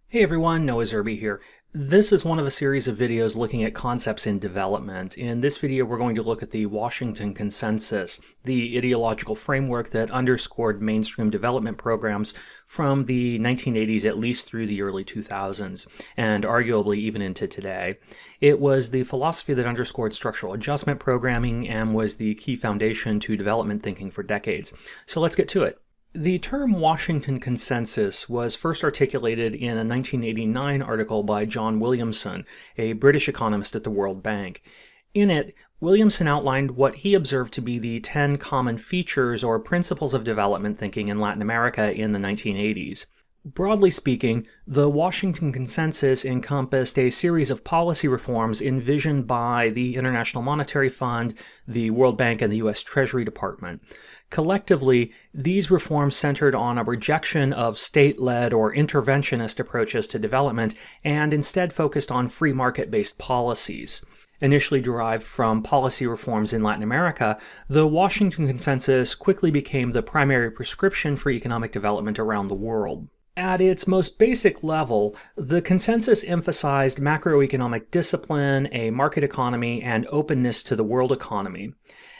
Hey everyone, Noah Zerby here. This is one of a series of videos looking at concepts in development. In this video, we're going to look at the Washington Consensus, the ideological framework that underscored mainstream development programs from the 1980s at least through the early 2000s, and arguably even into today. It was the philosophy that underscored structural adjustment programming and was the key foundation to development thinking for decades. So let's get to it. The term Washington Consensus was first articulated in a 1989 article by John Williamson, a British economist at the World Bank. In it, Williamson outlined what he observed to be the 10 common features or principles of development thinking in Latin America in the 1980s. Broadly speaking, the Washington Consensus encompassed a series of policy reforms envisioned by the International Monetary Fund, the World Bank, and the U.S. Treasury Department. Collectively, these reforms centered on a rejection of state-led or interventionist approaches to development and instead focused on free market-based policies. Initially derived from policy reforms in Latin America, the Washington Consensus quickly became the primary prescription for economic development around the world. At its most basic level, the consensus emphasized macroeconomic discipline, a market economy, and openness to the world economy.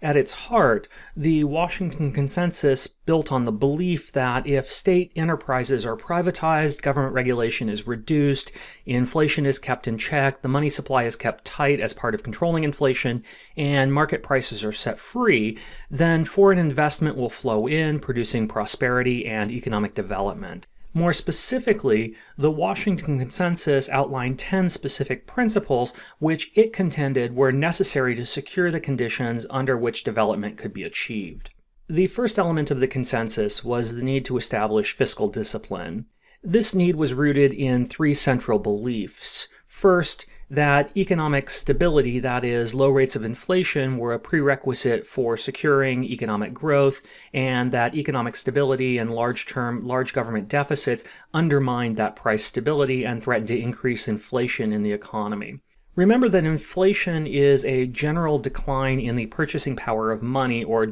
At its heart, the Washington Consensus built on the belief that if state enterprises are privatized, government regulation is reduced, inflation is kept in check, the money supply is kept tight as part of controlling inflation, and market prices are set free, then foreign investment will flow in, producing prosperity and economic development. More specifically, the Washington Consensus outlined 10 specific principles which it contended were necessary to secure the conditions under which development could be achieved. The first element of the consensus was the need to establish fiscal discipline. This need was rooted in three central beliefs. First, that economic stability, that is, low rates of inflation, were a prerequisite for securing economic growth, and that economic stability and large government deficits undermined that price stability and threatened to increase inflation in the economy. Remember that inflation is a general decline in the purchasing power of money, or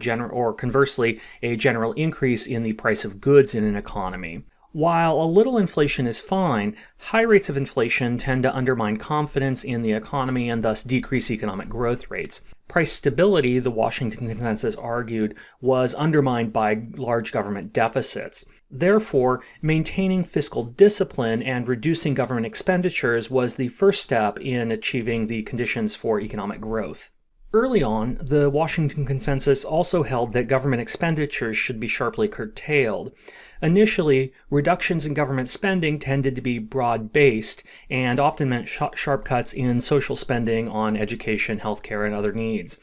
conversely, a general increase in the price of goods in an economy. While a little inflation is fine, high rates of inflation tend to undermine confidence in the economy and thus decrease economic growth rates. Price stability, the Washington Consensus argued, was undermined by large government deficits. Therefore, maintaining fiscal discipline and reducing government expenditures was the first step in achieving the conditions for economic growth. Early on, the Washington Consensus also held that government expenditures should be sharply curtailed. Initially, reductions in government spending tended to be broad-based and often meant sharp cuts in social spending on education, healthcare, and other needs.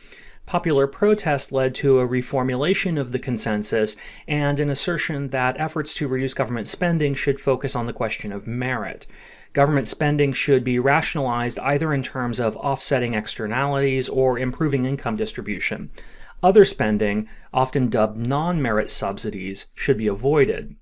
Popular protest led to a reformulation of the consensus and an assertion that efforts to reduce government spending should focus on the question of merit. Government spending should be rationalized either in terms of offsetting externalities or improving income distribution. Other spending, often dubbed non-merit subsidies, should be avoided.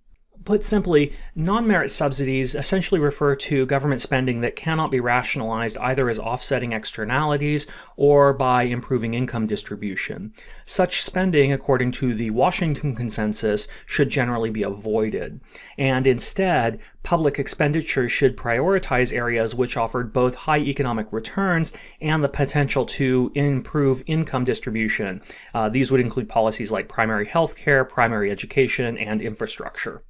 Put simply, non-merit subsidies essentially refer to government spending that cannot be rationalized either as offsetting externalities or by improving income distribution. Such spending, according to the Washington Consensus, should generally be avoided. And instead, public expenditures should prioritize areas which offered both high economic returns and the potential to improve income distribution. These would include policies like primary health care, primary education, and infrastructure.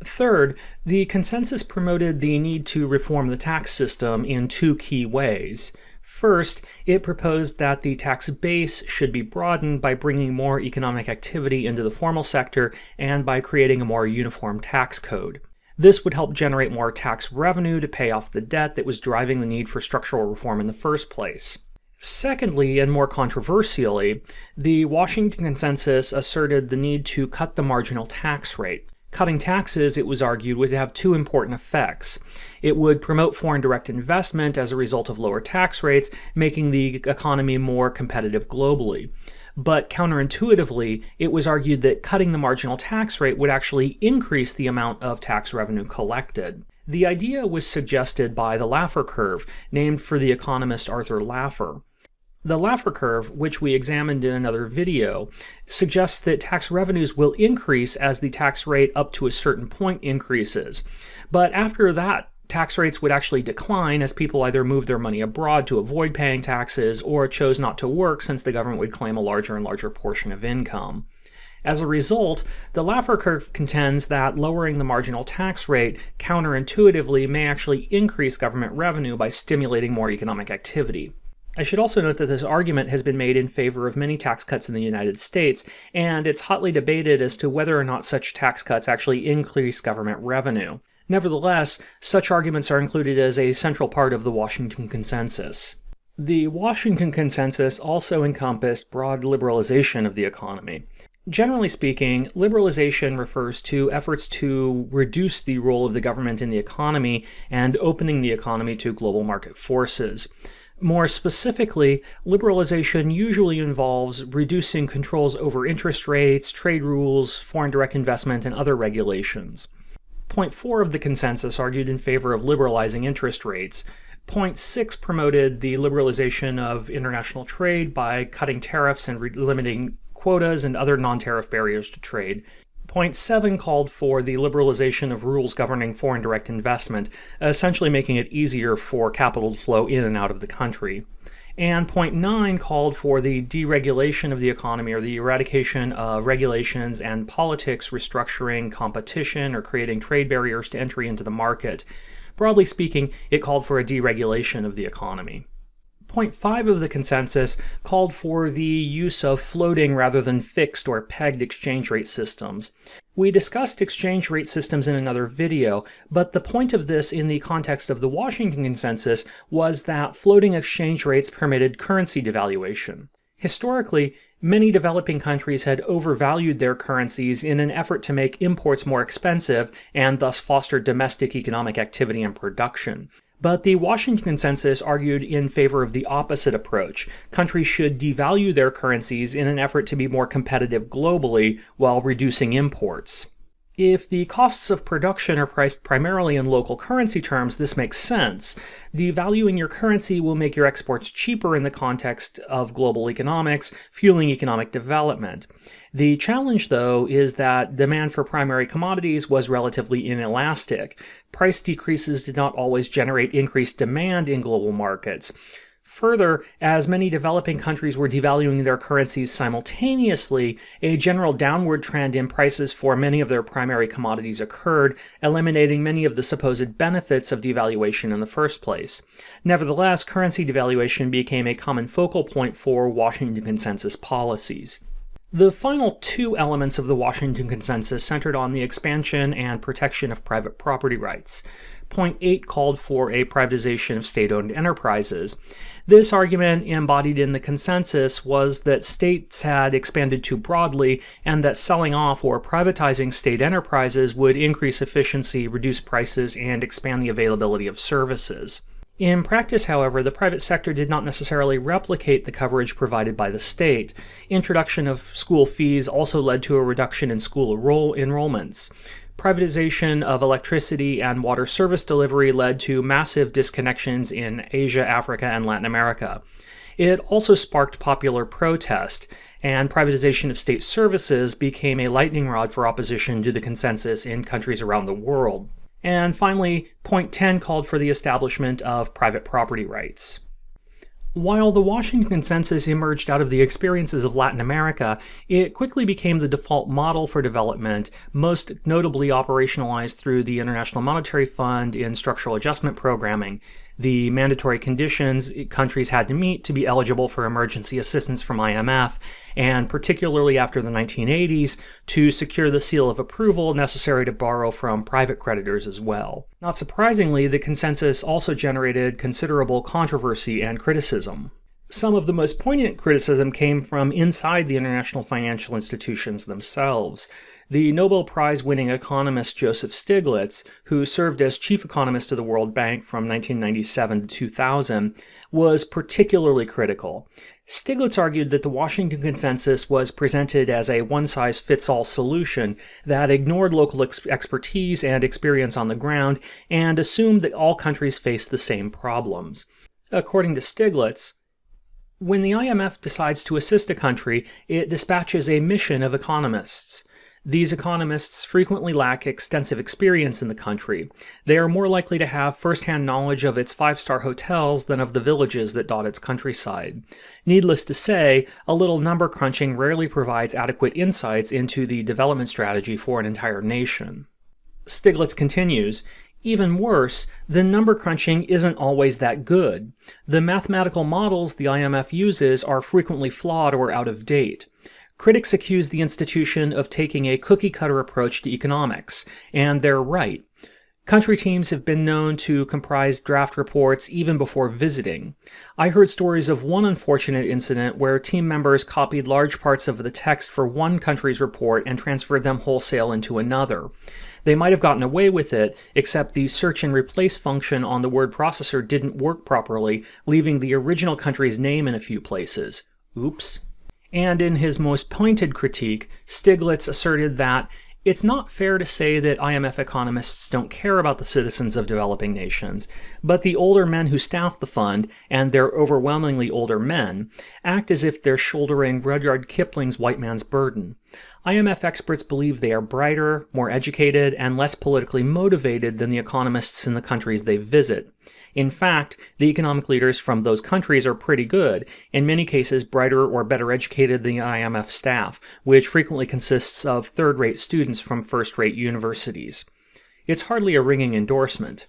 Third, the consensus promoted the need to reform the tax system in two key ways. First, it proposed that the tax base should be broadened by bringing more economic activity into the formal sector and by creating a more uniform tax code. This would help generate more tax revenue to pay off the debt that was driving the need for structural reform in the first place. Secondly, and more controversially, the Washington Consensus asserted the need to cut the marginal tax rate. Cutting taxes, it was argued, would have two important effects. It would promote foreign direct investment as a result of lower tax rates, making the economy more competitive globally. But counterintuitively, it was argued that cutting the marginal tax rate would actually increase the amount of tax revenue collected. The idea was suggested by the Laffer curve, named for the economist Arthur Laffer. The Laffer curve, which we examined in another video, suggests that tax revenues will increase as the tax rate up to a certain point increases. But after that Tax rates would actually decline as people either moved their money abroad to avoid paying taxes or chose not to work since the government would claim a larger and larger portion of income. As a result, the Laffer curve contends that lowering the marginal tax rate counterintuitively may actually increase government revenue by stimulating more economic activity. I should also note that this argument has been made in favor of many tax cuts in the United States, and it's hotly debated as to whether or not such tax cuts actually increase government revenue. Nevertheless, such arguments are included as a central part of the Washington Consensus. The Washington Consensus also encompassed broad liberalization of the economy. Generally speaking, liberalization refers to efforts to reduce the role of the government in the economy and opening the economy to global market forces. More specifically, liberalization usually involves reducing controls over interest rates, trade rules, foreign direct investment, and other regulations. Point 4 of the consensus argued in favor of liberalizing interest rates. Point 6 promoted the liberalization of international trade by cutting tariffs and limiting quotas and other non-tariff barriers to trade. Point 7 called for the liberalization of rules governing foreign direct investment, essentially making it easier for capital to flow in and out of the country. And point 9 called for the deregulation of the economy, or the eradication of regulations and politics restructuring competition or creating trade barriers to entry into the market. Broadly speaking, it called for a deregulation of the economy. Point 5 of the consensus called for the use of floating rather than fixed or pegged exchange rate systems. We discussed exchange rate systems in another video, but the point of this in the context of the Washington Consensus was that floating exchange rates permitted currency devaluation. Historically, many developing countries had overvalued their currencies in an effort to make imports more expensive and thus foster domestic economic activity and production. But the Washington Consensus argued in favor of the opposite approach. Countries should devalue their currencies in an effort to be more competitive globally while reducing imports. If the costs of production are priced primarily in local currency terms, this makes sense. Devaluing your currency will make your exports cheaper in the context of global economics, fueling economic development. The challenge, though, is that demand for primary commodities was relatively inelastic. Price decreases did not always generate increased demand in global markets. Further, as many developing countries were devaluing their currencies simultaneously, a general downward trend in prices for many of their primary commodities occurred, eliminating many of the supposed benefits of devaluation in the first place. Nevertheless, currency devaluation became a common focal point for Washington Consensus policies. The final two elements of the Washington Consensus centered on the expansion and protection of private property rights. Point 8 called for a privatization of state-owned enterprises. This argument embodied in the consensus was that states had expanded too broadly and that selling off or privatizing state enterprises would increase efficiency, reduce prices, and expand the availability of services. In practice, however, the private sector did not necessarily replicate the coverage provided by the state. Introduction of school fees also led to a reduction in school enrollments. Privatization of electricity and water service delivery led to massive disconnections in Asia, Africa, and Latin America. It also sparked popular protest, and privatization of state services became a lightning rod for opposition to the consensus in countries around the world. And finally, point 10 called for the establishment of private property rights. While the Washington Consensus emerged out of the experiences of Latin America, it quickly became the default model for development, most notably operationalized through the International Monetary Fund in structural adjustment programming. The mandatory conditions countries had to meet to be eligible for emergency assistance from IMF, and particularly after the 1980s, to secure the seal of approval necessary to borrow from private creditors as well. Not surprisingly, the consensus also generated considerable controversy and criticism. Some of the most poignant criticism came from inside the international financial institutions themselves. The Nobel Prize-winning economist Joseph Stiglitz, who served as chief economist of the World Bank from 1997 to 2000, was particularly critical. Stiglitz argued that the Washington Consensus was presented as a one-size-fits-all solution that ignored local expertise and experience on the ground and assumed that all countries faced the same problems. According to Stiglitz, when the IMF decides to assist a country, it dispatches a mission of economists. These economists frequently lack extensive experience in the country. They are more likely to have first-hand knowledge of its five-star hotels than of the villages that dot its countryside. Needless to say, a little number crunching rarely provides adequate insights into the development strategy for an entire nation. Stiglitz continues, even worse, the number crunching isn't always that good. The mathematical models the IMF uses are frequently flawed or out of date. Critics accuse the institution of taking a cookie-cutter approach to economics, and they're right. Country teams have been known to comprise draft reports even before visiting. I heard stories of one unfortunate incident where team members copied large parts of the text for one country's report and transferred them wholesale into another. They might have gotten away with it, except the search and replace function on the word processor didn't work properly, leaving the original country's name in a few places. Oops. And in his most pointed critique, Stiglitz asserted that it's not fair to say that IMF economists don't care about the citizens of developing nations, but the older men who staff the fund, and they're overwhelmingly older men, act as if they're shouldering Rudyard Kipling's white man's burden. IMF experts believe they are brighter, more educated, and less politically motivated than the economists in the countries they visit. In fact, the economic leaders from those countries are pretty good, in many cases brighter or better educated than the IMF staff, which frequently consists of third-rate students from first-rate universities. It's hardly a ringing endorsement.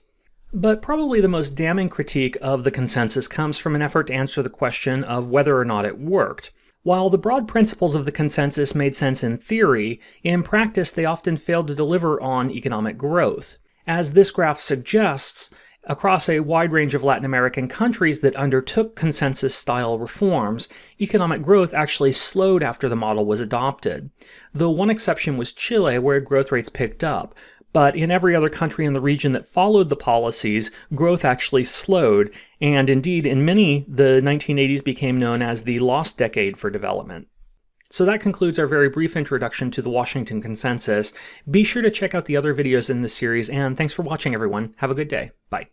But probably the most damning critique of the consensus comes from an effort to answer the question of whether or not it worked. While the broad principles of the consensus made sense in theory, in practice they often failed to deliver on economic growth. As this graph suggests, across a wide range of Latin American countries that undertook consensus-style reforms, economic growth actually slowed after the model was adopted. The one exception was Chile, where growth rates picked up. But in every other country in the region that followed the policies, growth actually slowed, and indeed in many, the 1980s became known as the lost decade for development. So that concludes our very brief introduction to the Washington Consensus. Be sure to check out the other videos in this series, and thanks for watching, everyone. Have a good day. Bye.